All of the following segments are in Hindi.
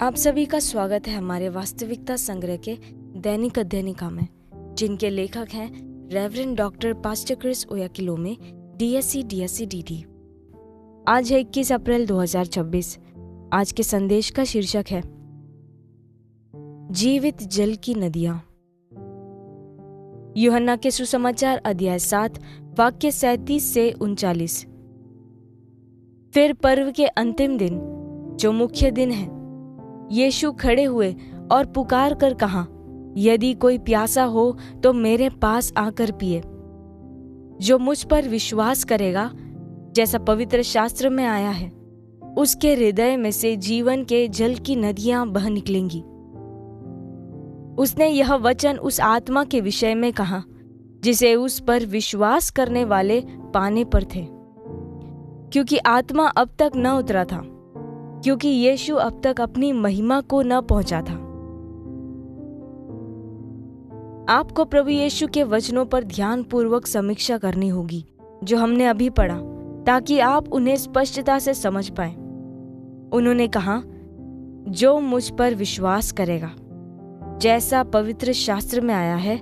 आप सभी का स्वागत है हमारे वास्तविकता संग्रह के दैनिक अध्ययनिका में, जिनके लेखक हैं reverend doctor pastor Chris Oyakhilome, DSc DSc DD। आज है 21 अप्रैल 2026। आज के संदेश का शीर्षक है जीवित जल की नदियां। यूहन्ना के सुसमाचार अध्याय 7 वाक्य 37 से 39। फिर पर्व के अंतिम दिन, जो मुख्य दिन है, यीशु खड़े हुए और पुकार कर कहा, यदि कोई प्यासा हो तो मेरे पास आकर पिए। जो मुझ पर विश्वास करेगा, जैसा पवित्र शास्त्र में आया है, उसके हृदय में से जीवन के जल की नदियां बह निकलेंगी। उसने यह वचन उस आत्मा के विषय में कहा जिसे उस पर विश्वास करने वाले पाने पर थे, क्योंकि आत्मा अब तक न उतरा था, क्योंकि यीशु अब तक अपनी महिमा को न पहुंचा था। आपको प्रभु यीशु के वचनों पर ध्यानपूर्वक समीक्षा करनी होगी जो हमने अभी पढ़ा, ताकि आप उन्हें स्पष्टता से समझ पाएं। उन्होंने कहा, जो मुझ पर विश्वास करेगा, जैसा पवित्र शास्त्र में आया है,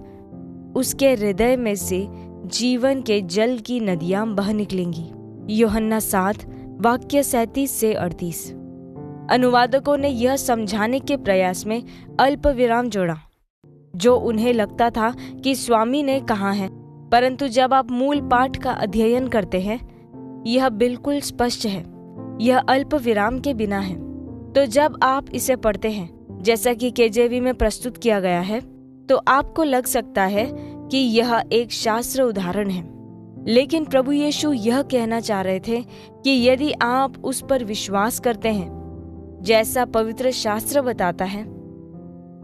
उसके हृदय में से जीवन के जल की नदियां बह निकलेंगी। यूहन्ना 7 वाक्य 37 से 38। अनुवादकों ने यह समझाने के प्रयास में अल्प विराम जोड़ा, जो उन्हें लगता था कि स्वामी ने कहा है, परंतु जब आप मूल पाठ का अध्ययन करते हैं, यह बिल्कुल स्पष्ट है। यह अल्प विराम के बिना है। तो जब आप इसे पढ़ते हैं, जैसा कि KJV में प्रस्तुत किया गया है, तो आपको लग सकता है कि यह एक शास्त्र उदाहरण है। लेकिन प्रभु यीशु यह कहना चाह रहे थे कि यदि आप उस पर विश्वास करते हैं, जैसा पवित्र शास्त्र बताता है,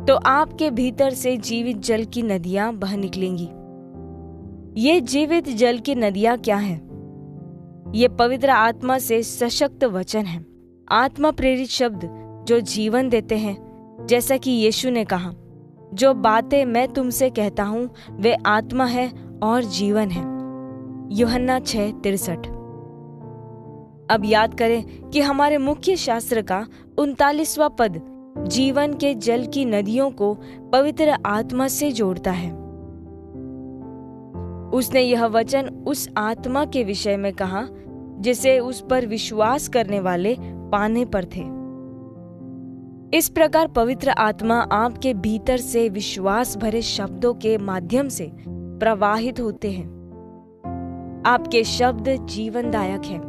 तो आपके भीतर से जीवित जल की नदियां बह निकलेंगी। ये जीवित जल की नदियां क्या हैं? ये पवित्र आत्मा से सशक्त वचन हैं, आत्मा प्रेरित शब्द जो जीवन देते हैं, जैसा कि यीशु ने कहा, जो बातें मैं तुमसे कहता हूं वे आत्मा है और जीवन है। यूहन्ना 6:63। अब याद करें कि हमारे मुख्य शास्त्र का 39वां पद जीवन के जल की नदियों को पवित्र आत्मा से जोड़ता है। उसने यह वचन उस आत्मा के विषय में कहा जिसे उस पर विश्वास करने वाले पाने पर थे। इस प्रकार पवित्र आत्मा आपके भीतर से विश्वास भरे शब्दों के माध्यम से प्रवाहित होते हैं। आपके शब्द जीवनदायक हैं।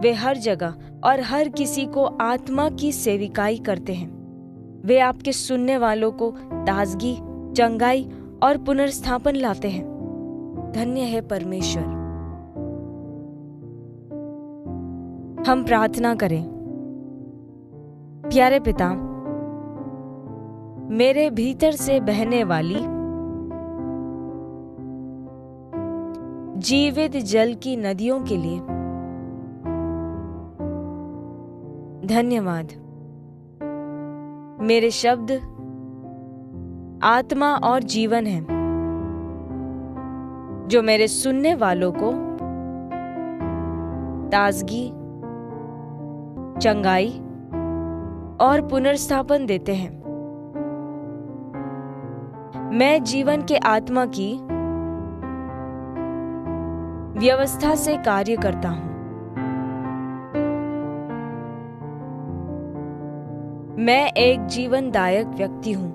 वे हर जगह और हर किसी को आत्मा की सेविकाई करते हैं। वे आपके सुनने वालों को ताजगी, चंगाई और पुनर्स्थापन लाते हैं। धन्य है परमेश्वर। हम प्रार्थना करें। प्यारे पिता, मेरे भीतर से बहने वाली जीवित जल की नदियों के लिए धन्यवाद। मेरे शब्द आत्मा और जीवन हैं, जो मेरे सुनने वालों को ताजगी, चंगाई और पुनर्स्थापन देते हैं। मैं जीवन के आत्मा की व्यवस्था से कार्य करता हूं। मैं एक जीवनदायक व्यक्ति हूं।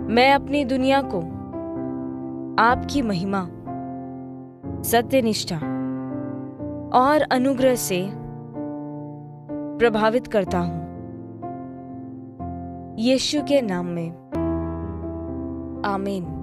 मैं अपनी दुनिया को आपकी महिमा, सत्यनिष्ठा और अनुग्रह से प्रभावित करता हूं। यीशु के नाम में, आमीन।